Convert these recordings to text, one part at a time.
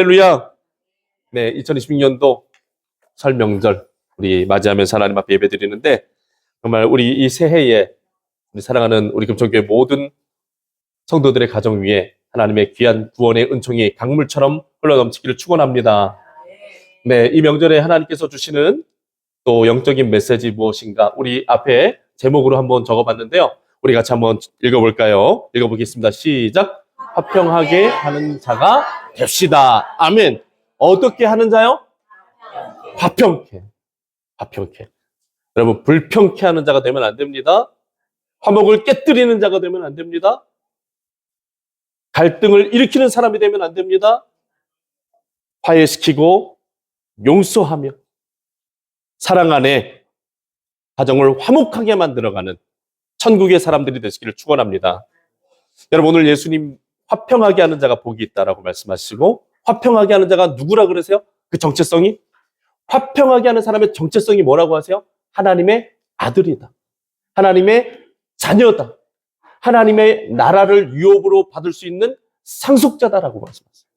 할렐루야. 네, 2026년도 설 명절 우리 맞이하면서 하나님 앞에 예배드리는데 정말 우리 이 새해에 우리 사랑하는 우리 금천교회 모든 성도들의 가정 위에 하나님의 귀한 구원의 은총이 강물처럼 흘러넘치기를 축원합니다. 네, 이 명절에 하나님께서 주시는 또 영적인 메시지 무엇인가 우리 앞에 제목으로 한번 적어봤는데요. 우리 같이 한번 읽어볼까요? 읽어보겠습니다. 시작. 화평하게 하는 자가 됩시다. 아멘. 어떻게 하는 자요? 화평케. 화평케. 여러분, 불평케 하는 자가 되면 안 됩니다. 화목을 깨뜨리는 자가 되면 안 됩니다. 갈등을 일으키는 사람이 되면 안 됩니다. 화해시키고 용서하며 사랑 안에 가정을 화목하게 만들어가는 천국의 사람들이 되시기를 축원합니다. 여러분, 오늘 예수님 화평하게 하는 자가 복이 있다라고 말씀하시고 화평하게 하는 자가 누구라 그러세요? 그 정체성이? 화평하게 하는 사람의 정체성이 뭐라고 하세요? 하나님의 아들이다. 하나님의 자녀다. 하나님의 나라를 유업으로 받을 수 있는 상속자다라고 말씀하세요.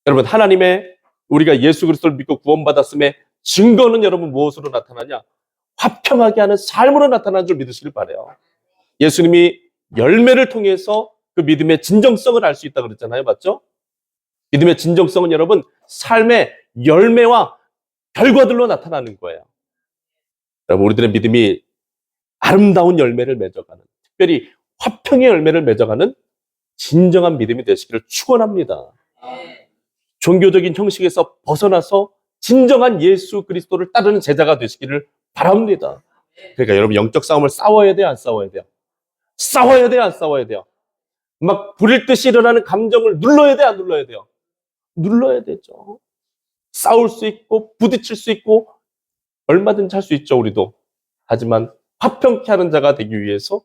여러분, 하나님의 우리가 예수 그리스도를 믿고 구원받았음의 증거는 여러분 무엇으로 나타나냐? 화평하게 하는 삶으로 나타나는 줄 믿으시길 바라요. 예수님이 열매를 통해서 그 믿음의 진정성을 알 수 있다고 그랬잖아요. 맞죠? 믿음의 진정성은 여러분 삶의 열매와 결과들로 나타나는 거예요. 여러분, 우리들의 믿음이 아름다운 열매를 맺어가는, 특별히 화평의 열매를 맺어가는 진정한 믿음이 되시기를 축원합니다. 종교적인 형식에서 벗어나서 진정한 예수 그리스도를 따르는 제자가 되시기를 바랍니다. 그러니까 여러분, 영적 싸움을 싸워야 돼요, 안 싸워야 돼요? 싸워야 돼요, 안 싸워야 돼요? 막 부릴 듯이 일어나는 감정을 눌러야 돼요, 안 눌러야 돼요? 눌러야 되죠. 싸울 수 있고 부딪힐 수 있고 얼마든지 할 수 있죠, 우리도. 하지만 화평케 하는 자가 되기 위해서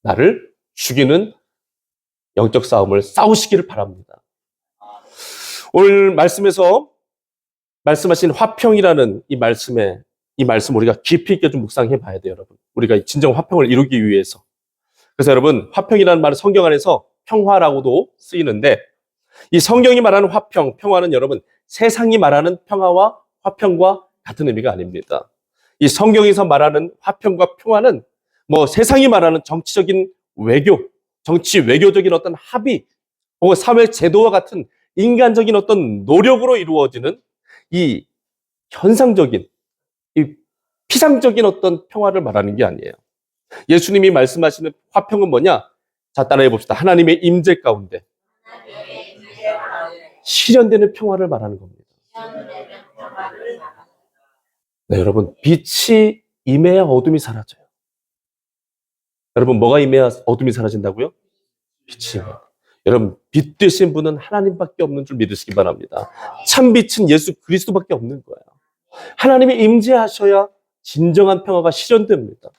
나를 죽이는 영적 싸움을 싸우시기를 바랍니다. 오늘 말씀에서 말씀하신 화평이라는 이 말씀 우리가 깊이 있게 좀 묵상해 봐야 돼요, 여러분. 우리가 진정 화평을 이루기 위해서. 그래서 여러분, 화평이라는 말은 성경 안에서 평화라고도 쓰이는데 이 성경이 말하는 화평, 평화는 여러분 세상이 말하는 평화와 화평과 같은 의미가 아닙니다. 이 성경에서 말하는 화평과 평화는 뭐 세상이 말하는 정치적인 외교, 정치 외교적인 어떤 합의, 혹은 사회 제도와 같은 인간적인 어떤 노력으로 이루어지는 이 현상적인, 이 피상적인 어떤 평화를 말하는 게 아니에요. 예수님이 말씀하시는 화평은 뭐냐? 자, 따라해 봅시다. 하나님의 임재 가운데 실현되는 평화를 말하는 겁니다. 네, 여러분, 빛이 임해야 어둠이 사라져요. 여러분, 뭐가 임해야 어둠이 사라진다고요? 빛이. 여러분, 빛 되신 분은 하나님밖에 없는 줄 믿으시기 바랍니다. 참 빛은 예수 그리스도밖에 없는 거예요. 하나님이 임재하셔야 진정한 평화가 실현됩니다.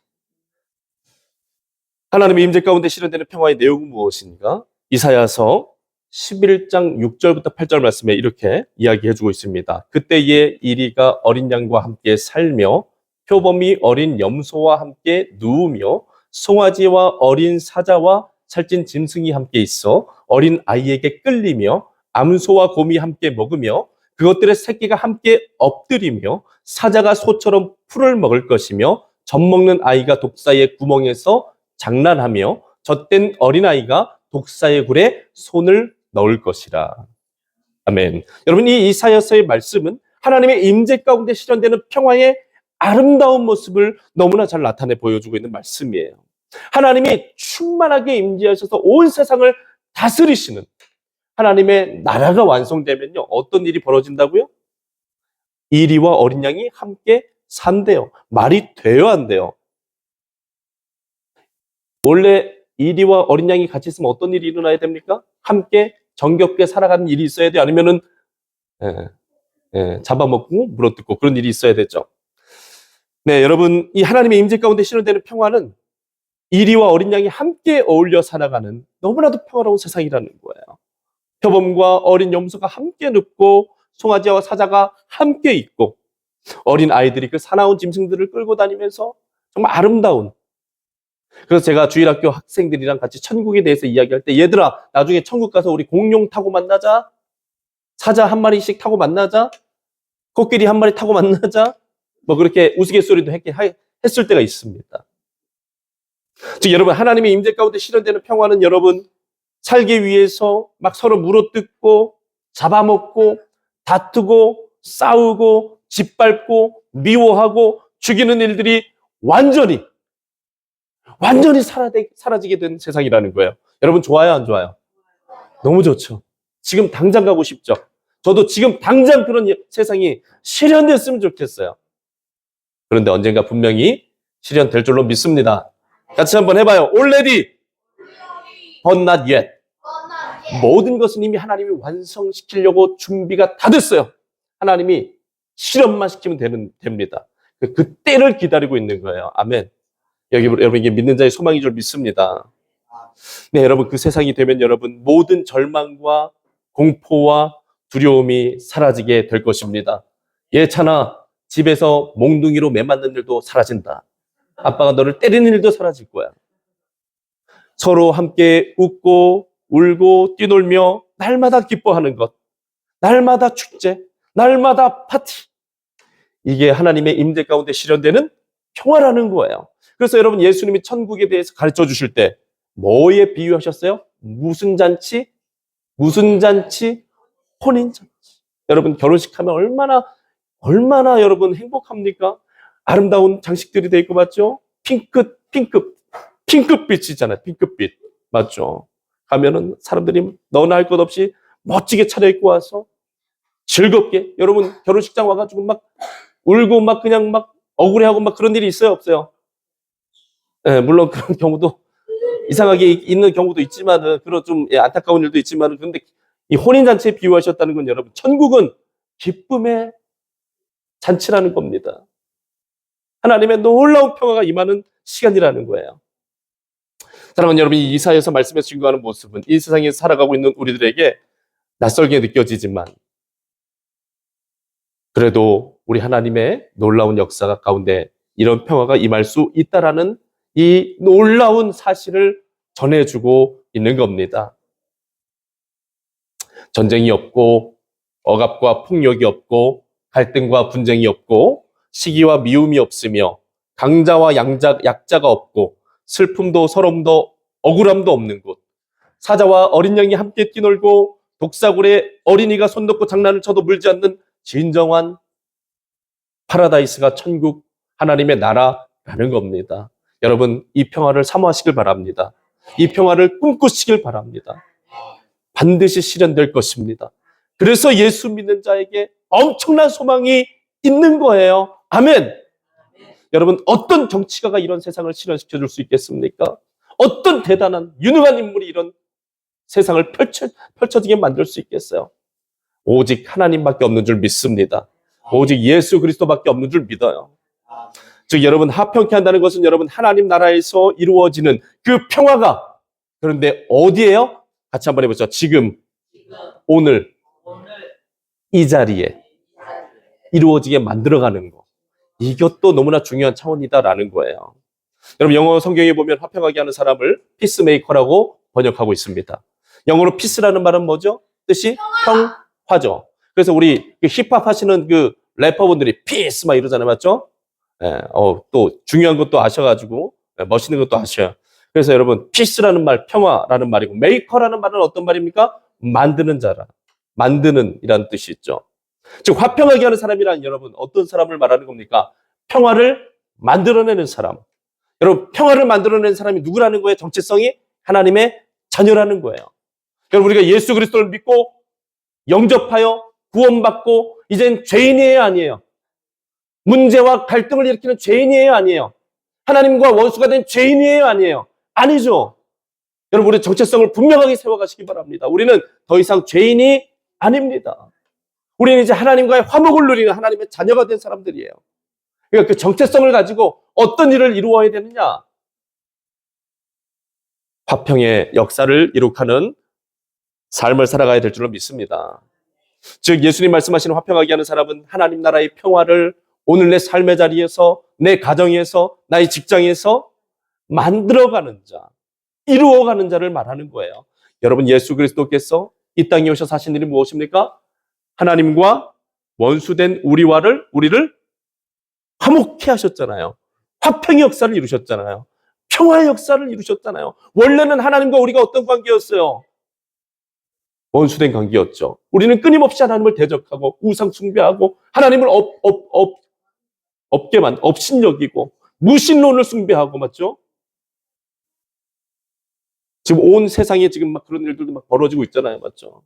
하나님의 임재 가운데 실현되는 평화의 내용은 무엇인가? 이사야서 11장 6절부터 8절 말씀에 이렇게 이야기해주고 있습니다. 그때에 이리가 어린 양과 함께 살며 표범이 어린 염소와 함께 누우며 송아지와 어린 사자와 살찐 짐승이 함께 있어 어린 아이에게 끌리며 암소와 곰이 함께 먹으며 그것들의 새끼가 함께 엎드리며 사자가 소처럼 풀을 먹을 것이며 젖먹는 아이가 독사의 구멍에서 장난하며 젖된 어린아이가 독사의 굴에 손을 넣을 것이라. 아멘. 여러분, 이 이사야서의 말씀은 하나님의 임재 가운데 실현되는 평화의 아름다운 모습을 너무나 잘 나타내 보여주고 있는 말씀이에요. 하나님이 충만하게 임재하셔서 온 세상을 다스리시는 하나님의 나라가 완성되면요, 어떤 일이 벌어진다고요? 이리와 어린 양이 함께 산대요. 말이 돼요, 안 돼요? 원래 이리와 어린 양이 같이 있으면 어떤 일이 일어나야 됩니까? 함께 정겹게 살아가는 일이 있어야 돼요? 아니면은 잡아먹고 물어뜯고 그런 일이 있어야 되죠. 네, 여러분, 이 하나님의 임재 가운데 실현되는 평화는 이리와 어린 양이 함께 어울려 살아가는 너무나도 평화로운 세상이라는 거예요. 표범과 어린 염소가 함께 눕고 송아지와 사자가 함께 있고 어린 아이들이 그 사나운 짐승들을 끌고 다니면서 정말 아름다운. 그래서 제가 주일학교 학생들이랑 같이 천국에 대해서 이야기할 때 얘들아, 나중에 천국 가서 우리 공룡 타고 만나자. 사자 한 마리씩 타고 만나자, 코끼리 한 마리 타고 만나자, 뭐 그렇게 우스갯소리도 했을 때가 있습니다. 즉 여러분, 하나님의 임재 가운데 실현되는 평화는 여러분 살기 위해서 막 서로 물어뜯고 잡아먹고 다투고 싸우고 짓밟고 미워하고 죽이는 일들이 완전히 사라지게 된 세상이라는 거예요. 여러분 좋아요, 안 좋아요? 너무 좋죠. 지금 당장 가고 싶죠. 저도 지금 당장 그런 세상이 실현됐으면 좋겠어요. 그런데 언젠가 분명히 실현될 줄로 믿습니다. 같이 한번 해봐요. Already, but not yet. 모든 것은 이미 하나님이 완성시키려고 준비가 다 됐어요. 하나님이 실현만 시키면 됩니다. 그 때를 기다리고 있는 거예요. 아멘. 여러분, 이게 믿는 자의 소망인 줄 믿습니다. 네, 여러분, 그 세상이 되면 여러분, 모든 절망과 공포와 두려움이 사라지게 될 것입니다. 예찬아, 집에서 몽둥이로 매 맞는 일도 사라진다. 아빠가 너를 때리는 일도 사라질 거야. 서로 함께 웃고 울고 뛰놀며 날마다 기뻐하는 것, 날마다 축제, 날마다 파티. 이게 하나님의 임재 가운데 실현되는 평화라는 거예요. 그래서 여러분, 예수님이 천국에 대해서 가르쳐 주실 때 뭐에 비유하셨어요? 무슨 잔치? 혼인잔치. 여러분, 결혼식 하면 얼마나 여러분 행복합니까? 아름다운 장식들이 돼 있고, 맞죠? 핑크빛이잖아요. 핑크빛. 맞죠? 가면은 사람들이 너나 할 것 없이 멋지게 차려입고 와서 즐겁게, 여러분 결혼식장 와가지고 막 울고 막 그냥 막 억울해하고 막 그런 일이 있어요, 없어요? 네, 물론 그런 경우도 이상하게 있는 경우도 있지만은, 그런 좀 안타까운 일도 있지만은, 그런데 이 혼인잔치에 비유하셨다는 건 여러분, 천국은 기쁨의 잔치라는 겁니다. 하나님의 놀라운 평화가 임하는 시간이라는 거예요. 사랑하는 여러분, 이 이사야서 말씀에서 증거하는 모습은 이 세상에 살아가고 있는 우리들에게 낯설게 느껴지지만, 그래도 우리 하나님의 놀라운 역사가 가운데 이런 평화가 임할 수 있다라는 이 놀라운 사실을 전해주고 있는 겁니다. 전쟁이 없고 억압과 폭력이 없고 갈등과 분쟁이 없고 시기와 미움이 없으며 강자와 약자가 없고 슬픔도 서러움도 억울함도 없는 곳, 사자와 어린 양이 함께 뛰놀고 독사굴에 어린이가 손 놓고 장난을 쳐도 물지 않는 진정한 파라다이스가 천국 하나님의 나라라는 겁니다. 여러분, 이 평화를 사모하시길 바랍니다. 이 평화를 꿈꾸시길 바랍니다. 반드시 실현될 것입니다. 그래서 예수 믿는 자에게 엄청난 소망이 있는 거예요. 아멘. 여러분, 어떤 정치가가 이런 세상을 실현시켜 줄 수 있겠습니까? 어떤 대단한 유능한 인물이 이런 세상을 펼쳐지게 만들 수 있겠어요? 오직 하나님밖에 없는 줄 믿습니다. 오직 예수 그리스도밖에 없는 줄 믿어요. 즉 여러분, 화평케 한다는 것은 여러분 하나님 나라에서 이루어지는 그 평화가, 그런데 어디에요? 같이 한번 해보죠. 지금, 오늘, 이 자리에 이루어지게 만들어가는 거. 이것도 너무나 중요한 차원이다라는 거예요. 여러분, 영어 성경에 보면 화평하게 하는 사람을 피스메이커라고 번역하고 있습니다. 영어로 피스라는 말은 뭐죠? 뜻이 평화죠. 그래서 우리 힙합 하시는 그 래퍼분들이 피스 막 이러잖아요. 맞죠? 또 중요한 것도 아셔가지고 멋있는 것도 아셔요. 그래서 여러분, 피스라는 말, 평화라는 말이고, 메이커라는 말은 어떤 말입니까? 만드는 자라. 만드는 이라는 뜻이 있죠. 즉 화평하게 하는 사람이란 여러분 어떤 사람을 말하는 겁니까? 평화를 만들어내는 사람. 여러분, 평화를 만들어내는 사람이 누구라는 거예요? 정체성이 하나님의 자녀라는 거예요. 여러분, 우리가 예수 그리스도를 믿고 영접하여 구원받고 이젠 죄인이에요, 아니에요? 문제와 갈등을 일으키는 죄인이에요, 아니에요? 하나님과 원수가 된 죄인이에요, 아니에요? 아니죠. 여러분, 우리 정체성을 분명하게 세워가시기 바랍니다. 우리는 더 이상 죄인이 아닙니다. 우리는 이제 하나님과의 화목을 누리는 하나님의 자녀가 된 사람들이에요. 그러니까 그 정체성을 가지고 어떤 일을 이루어야 되느냐? 화평의 역사를 이룩하는 삶을 살아가야 될 줄로 믿습니다. 즉 예수님 말씀하시는 화평하게 하는 사람은 하나님 나라의 평화를 오늘 내 삶의 자리에서, 내 가정에서, 나의 직장에서 만들어가는 자, 이루어가는 자를 말하는 거예요. 여러분, 예수 그리스도께서 이 땅에 오셔서 하신 일이 무엇입니까? 하나님과 원수된 우리를 화목케 하셨잖아요. 화평의 역사를 이루셨잖아요. 평화의 역사를 이루셨잖아요. 원래는 하나님과 우리가 어떤 관계였어요? 원수된 관계였죠. 우리는 끊임없이 하나님을 대적하고 우상 숭배하고 하나님을 업신여기고 무신론을 숭배하고, 맞죠? 지금 온 세상에 지금 막 그런 일들도 막 벌어지고 있잖아요. 맞죠?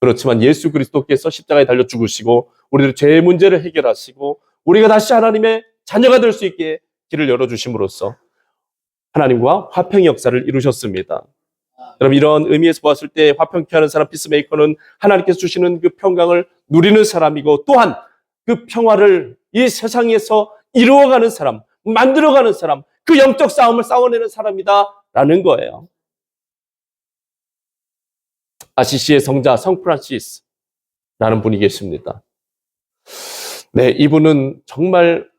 그렇지만 예수 그리스도께서 십자가에 달려 죽으시고 우리들의 죄의 문제를 해결하시고 우리가 다시 하나님의 자녀가 될 수 있게 길을 열어주심으로써 하나님과 화평의 역사를 이루셨습니다. 여러분, 이런 의미에서 보았을 때 화평케 하는 사람, 피스메이커는 하나님께서 주시는 그 평강을 누리는 사람이고, 또한 그 평화를 이 세상에서 이루어가는 사람, 만들어가는 사람, 그 영적 싸움을 싸워내는 사람이다라는 거예요. 아시시의 성자 성 프란시스라는 분이 계십니다. 네, 이분은 정말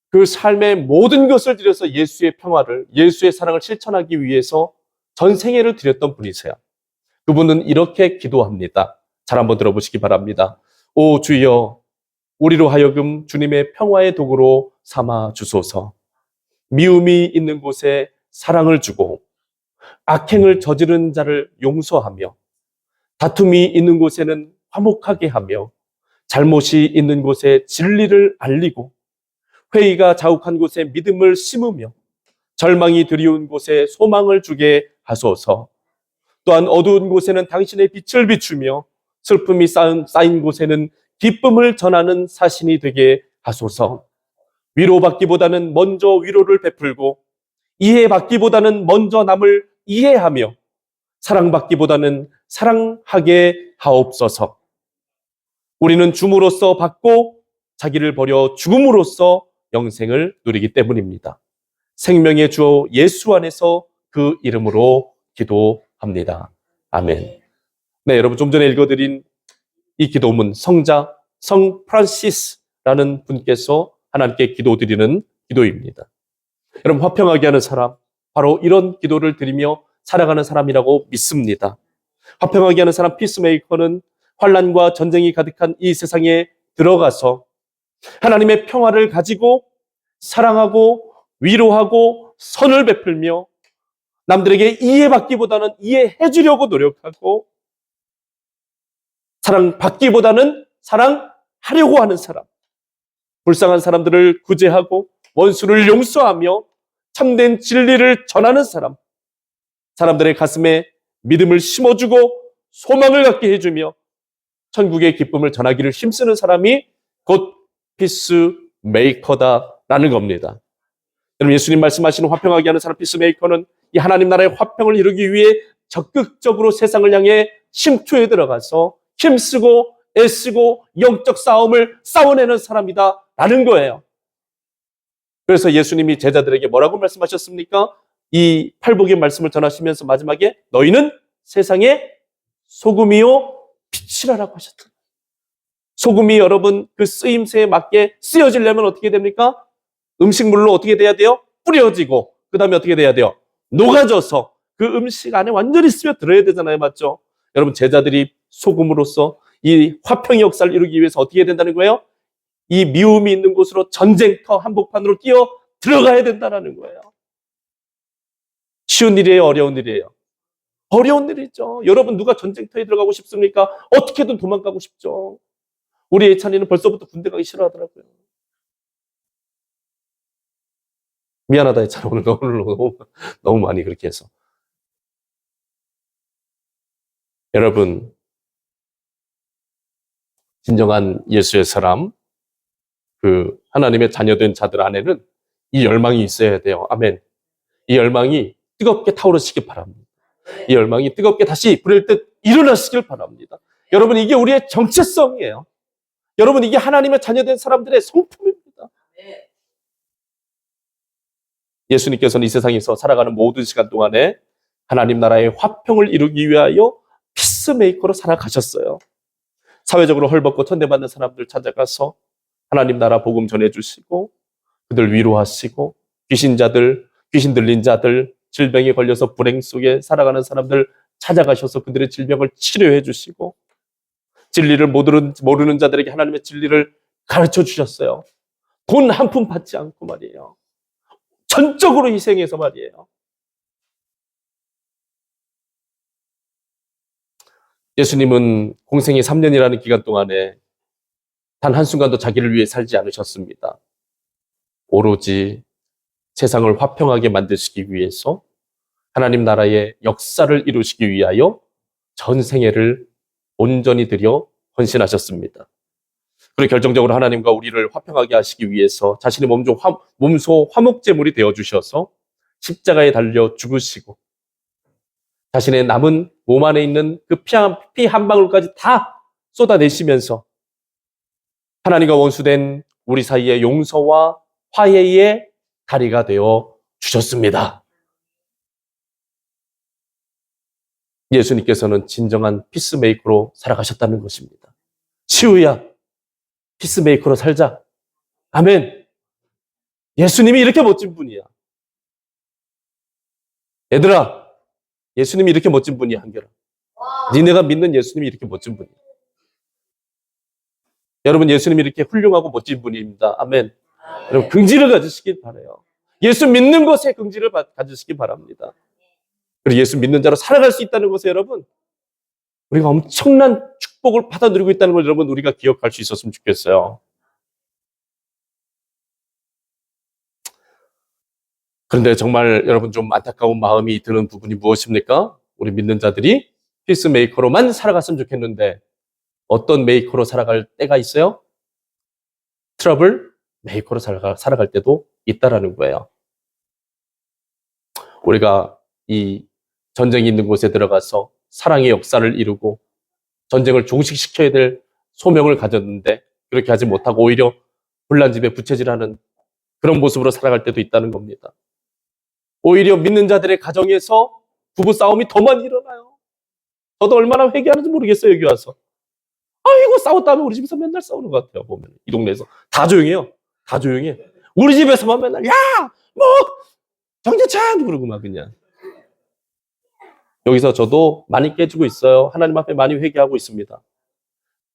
그 삶의 모든 것을 들여서 예수의 평화를, 예수의 사랑을 실천하기 위해서 전 생애를 드렸던 분이세요. 그분은 이렇게 기도합니다. 잘 한번 들어보시기 바랍니다. 오 주여, 우리로 하여금 주님의 평화의 도구로 삼아 주소서. 미움이 있는 곳에 사랑을 주고 악행을 저지른 자를 용서하며 다툼이 있는 곳에는 화목하게 하며 잘못이 있는 곳에 진리를 알리고 회의가 자욱한 곳에 믿음을 심으며 절망이 드리운 곳에 소망을 주게 하소서. 또한 어두운 곳에는 당신의 빛을 비추며 슬픔이 쌓인 곳에는 기쁨을 전하는 사신이 되게 하소서. 위로받기보다는 먼저 위로를 베풀고 이해받기보다는 먼저 남을 이해하며 사랑받기보다는 사랑하게 하옵소서. 우리는 줌으로써 받고 자기를 버려 죽음으로써 영생을 누리기 때문입니다. 생명의 주 예수 안에서 그 이름으로 기도합니다. 아멘. 네, 여러분, 좀 전에 읽어드린 이 기도문, 성자 성 프란시스라는 분께서 하나님께 기도드리는 기도입니다. 여러분, 화평하게 하는 사람, 바로 이런 기도를 드리며 살아가는 사람이라고 믿습니다. 화평하게 하는 사람, 피스메이커는 환난과 전쟁이 가득한 이 세상에 들어가서 하나님의 평화를 가지고 사랑하고 위로하고 선을 베풀며 남들에게 이해받기보다는 이해해 주려고 노력하고 사랑받기보다는 사랑하려고 하는 사람, 불쌍한 사람들을 구제하고 원수를 용서하며 참된 진리를 전하는 사람, 사람들의 가슴에 믿음을 심어주고 소망을 갖게 해주며 천국의 기쁨을 전하기를 힘쓰는 사람이 곧 피스메이커다라는 겁니다. 여러분, 예수님 말씀하시는 화평하게 하는 사람, 피스메이커는 이 하나님 나라의 화평을 이루기 위해 적극적으로 세상을 향해 침투해 들어가서 힘쓰고 애쓰고 영적 싸움을 싸워내는 사람이다라는 거예요. 그래서 예수님이 제자들에게 뭐라고 말씀하셨습니까? 이 팔복의 말씀을 전하시면서 마지막에 너희는 세상의 소금이요 빛이라고 하셨다. 소금이 여러분 그 쓰임새에 맞게 쓰여지려면 어떻게 됩니까? 음식물로 어떻게 돼야 돼요? 뿌려지고 그 다음에 어떻게 돼야 돼요? 녹아져서 그 음식 안에 완전히 스며들어야 되잖아요. 맞죠? 여러분, 제자들이 소금으로서 이 화평의 역사를 이루기 위해서 어떻게 해야 된다는 거예요? 이 미움이 있는 곳으로 전쟁터 한복판으로 뛰어 들어가야 된다는 거예요. 쉬운 일이에요? 어려운 일이에요? 어려운 일이죠. 여러분, 누가 전쟁터에 들어가고 싶습니까? 어떻게든 도망가고 싶죠. 우리 예찬이는 벌써부터 군대 가기 싫어하더라고요. 미안하다, 예찬아. 오늘 너무 많이 그렇게 해서. 여러분, 진정한 예수의 사람, 그 하나님의 자녀된 자들 안에는 이 열망이 있어야 돼요. 아멘. 이 열망이 뜨겁게 타오르시길 바랍니다. 이 열망이 뜨겁게 다시 불일 듯 일어나시길 바랍니다. 여러분, 이게 우리의 정체성이에요. 여러분, 이게 하나님의 자녀된 사람들의 성품입니다. 예수님께서는 이 세상에서 살아가는 모든 시간 동안에 하나님 나라의 화평을 이루기 위하여 피스메이커로 살아가셨어요. 사회적으로 헐벗고 천대받는 사람들 찾아가서 하나님 나라 복음 전해주시고 그들 위로하시고 귀신 들린 자들, 질병에 걸려서 불행 속에 살아가는 사람들 찾아가셔서 그들의 질병을 치료해 주시고 진리를 모르는 자들에게 하나님의 진리를 가르쳐 주셨어요. 돈 한 푼 받지 않고 말이에요. 전적으로 희생해서 말이에요. 예수님은 공생의 3년이라는 기간 동안에 단 한순간도 자기를 위해 살지 않으셨습니다. 오로지 세상을 화평하게 만드시기 위해서 하나님 나라의 역사를 이루시기 위하여 전 생애를 온전히 들여 헌신하셨습니다. 그리고 결정적으로 하나님과 우리를 화평하게 하시기 위해서 자신의 몸소 화목제물이 되어주셔서 십자가에 달려 죽으시고 자신의 남은 몸 안에 있는 그 피 한 방울까지 다 쏟아내시면서 하나님과 원수된 우리 사이의 용서와 화해의 다리가 되어 주셨습니다. 예수님께서는 진정한 피스메이커로 살아가셨다는 것입니다. 치우야, 피스메이커로 살자. 아멘. 예수님이 이렇게 멋진 분이야. 얘들아, 예수님이 이렇게 멋진 분이야, 한결아. 니네가 믿는 예수님이 이렇게 멋진 분이야. 여러분, 예수님이 이렇게 훌륭하고 멋진 분입니다. 아멘. 여러분, 긍지를 가지시길 바라요. 예수 믿는 것에 긍지를 가지시기 바랍니다. 그리고 예수 믿는 자로 살아갈 수 있다는 것에 여러분, 우리가 엄청난 축복을 받아 누리고 있다는 걸 여러분, 우리가 기억할 수 있었으면 좋겠어요. 그런데 정말 여러분 좀 안타까운 마음이 드는 부분이 무엇입니까? 우리 믿는 자들이 피스메이커로만 살아갔으면 좋겠는데 어떤 메이커로 살아갈 때가 있어요? 트러블 메이커로 살아갈 때도 있다라는 거예요. 우리가 이 전쟁이 있는 곳에 들어가서 사랑의 역사를 이루고 전쟁을 종식시켜야 될 소명을 가졌는데 그렇게 하지 못하고 오히려 혼란집에 부채질하는 그런 모습으로 살아갈 때도 있다는 겁니다. 오히려 믿는 자들의 가정에서 부부 싸움이 더 많이 일어나요. 저도 얼마나 회개하는지 모르겠어요, 여기 와서. 아이고, 싸웠다면 우리 집에서 맨날 싸우는 것 같아요, 보면. 이 동네에서. 다 조용해요. 다 조용해. 우리 집에서만 맨날, 야! 뭐! 정재찬! 그러고 막 그냥. 여기서 저도 많이 깨지고 있어요. 하나님 앞에 많이 회개하고 있습니다.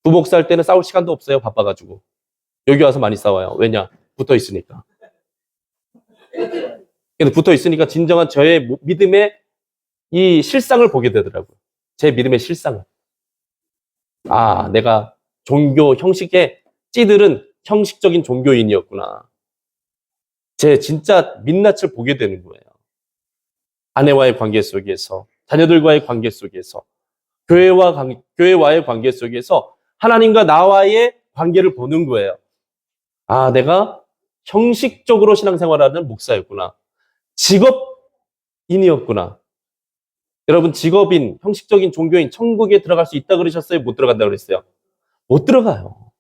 부목사 할 때는 싸울 시간도 없어요, 바빠가지고. 여기 와서 많이 싸워요. 왜냐? 붙어 있으니까. 근데 붙어 있으니까 진정한 저의 믿음의 이 실상을 보게 되더라고요. 제 믿음의 실상을. 아, 내가 종교 형식에 찌들은 형식적인 종교인이었구나. 제 진짜 민낯을 보게 되는 거예요. 아내와의 관계 속에서, 자녀들과의 관계 속에서, 교회와의 관계 속에서 하나님과 나와의 관계를 보는 거예요. 아, 내가 형식적으로 신앙생활하는 목사였구나. 직업인이었구나. 여러분, 직업인, 형식적인 종교인, 천국에 들어갈 수 있다 그러셨어요? 못 들어간다 그랬어요? 못 들어가요.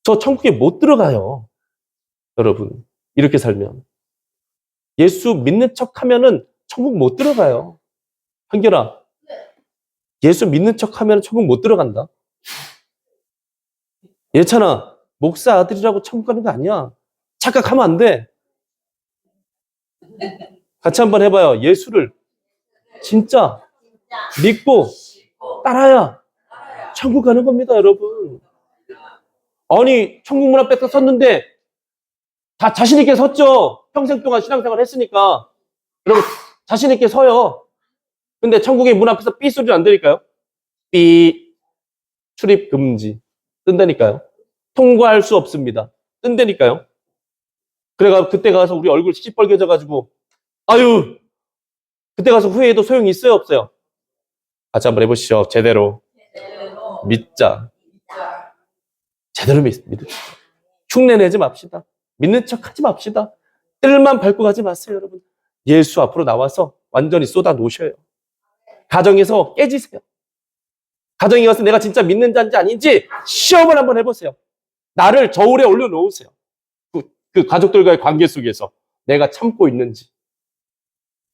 저 천국에 못 들어가요. 여러분, 이렇게 살면. 예수 믿는 척 하면은 천국 못 들어가요. 한결아, 예수 믿는 척 하면 천국 못 들어간다. 예찬아, 목사 아들이라고 천국 가는 거 아니야. 착각하면 안 돼. 같이 한번 해봐요. 예수를 진짜 믿고 따라야 천국 가는 겁니다, 여러분. 아니, 천국 문 앞에 섰는데 다 자신 있게 섰죠. 평생 동안 신앙생활 했으니까. 여러분, 자신 있게 서요. 근데 천국의 문 앞에서 삐 소리를 안 들릴까요? 삐, 출입 금지. 뜬다니까요. 통과할 수 없습니다. 뜬다니까요. 그래가 그때 가서 우리 얼굴 시뻘개져가지고 아유, 그때 가서 후회해도 소용이 있어요, 없어요? 같이 한번 해보시죠. 제대로 믿자. 제대로 믿읍시다. 흉내내지 맙시다. 믿는 척 하지 맙시다. 뜰만 밟고 가지 마세요, 여러분. 예수 앞으로 나와서 완전히 쏟아 놓으셔요. 가정에서 깨지세요. 가정에 가서 내가 진짜 믿는 자인지 아닌지 시험을 한번 해보세요. 나를 저울에 올려놓으세요. 그 가족들과의 관계 속에서 내가 참고 있는지,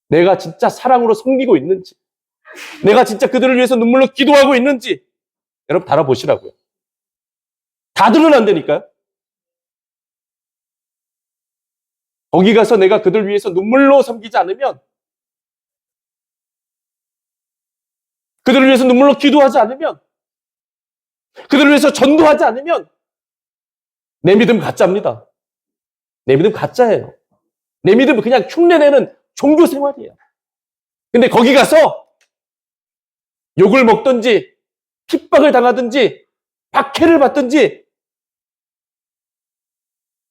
내가 진짜 사랑으로 섬기고 있는지, 내가 진짜 그들을 위해서 눈물로 기도하고 있는지 여러분 달아보시라고요. 다 드러난다니까요. 거기 가서 내가 그들 위해서 눈물로 섬기지 않으면 그들을 위해서 눈물로 기도하지 않으면, 그들을 위해서 전도하지 않으면 내 믿음 가짜입니다. 내 믿음 가짜예요. 내 믿음은 그냥 흉내내는 종교 생활이에요. 근데 거기 가서 욕을 먹든지 핍박을 당하든지 박해를 받든지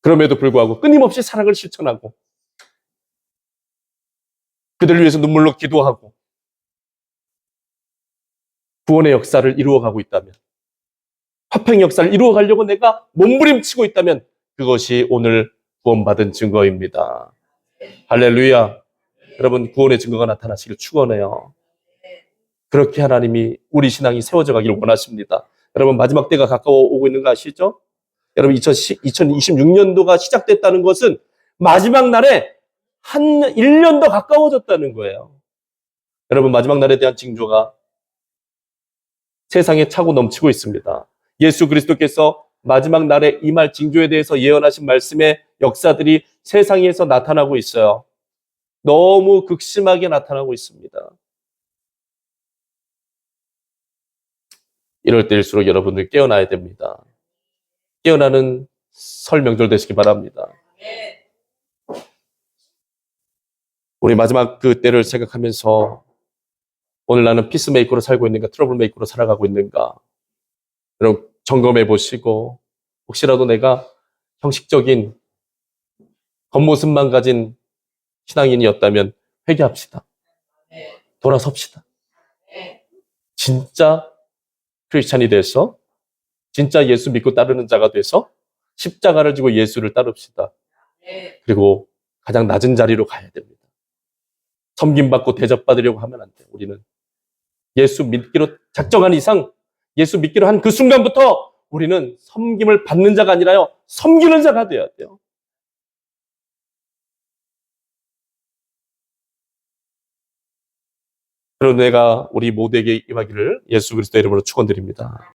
그럼에도 불구하고 끊임없이 사랑을 실천하고 그들을 위해서 눈물로 기도하고 구원의 역사를 이루어가고 있다면, 화평의 역사를 이루어가려고 내가 몸부림치고 있다면 그것이 오늘 구원받은 증거입니다. 할렐루야. 여러분, 구원의 증거가 나타나시길 축원해요. 그렇게 하나님이 우리 신앙이 세워져 가기를 원하십니다. 여러분, 마지막 때가 가까워 오고 있는 거 아시죠? 여러분, 2026년도가 시작됐다는 것은 마지막 날에 한 1년 더 가까워졌다는 거예요. 여러분, 마지막 날에 대한 징조가 세상에 차고 넘치고 있습니다. 예수 그리스도께서 마지막 날에 임할 징조에 대해서 예언하신 말씀의 역사들이 세상에서 나타나고 있어요. 너무 극심하게 나타나고 있습니다. 이럴 때일수록 여러분들 깨어나야 됩니다. 깨어나는 설 명절 되시기 바랍니다. 우리 마지막 그 때를 생각하면서 오늘 나는 피스메이커로 살고 있는가, 트러블메이커로 살아가고 있는가, 여러분 점검해 보시고, 혹시라도 내가 형식적인 겉모습만 가진 신앙인이었다면 회개합시다. 돌아섭시다. 진짜 크리스찬이 돼서, 진짜 예수 믿고 따르는 자가 돼서 십자가를 지고 예수를 따릅시다. 그리고 가장 낮은 자리로 가야 됩니다. 섬김받고 대접받으려고 하면 안 돼요. 우리는 예수 믿기로 작정한 이상, 예수 믿기로 한 그 순간부터 우리는 섬김을 받는 자가 아니라요, 섬기는 자가 되어야 돼요. 그런 은혜가 우리 모두에게 임하기를 예수 그리스도의 이름으로 축원드립니다.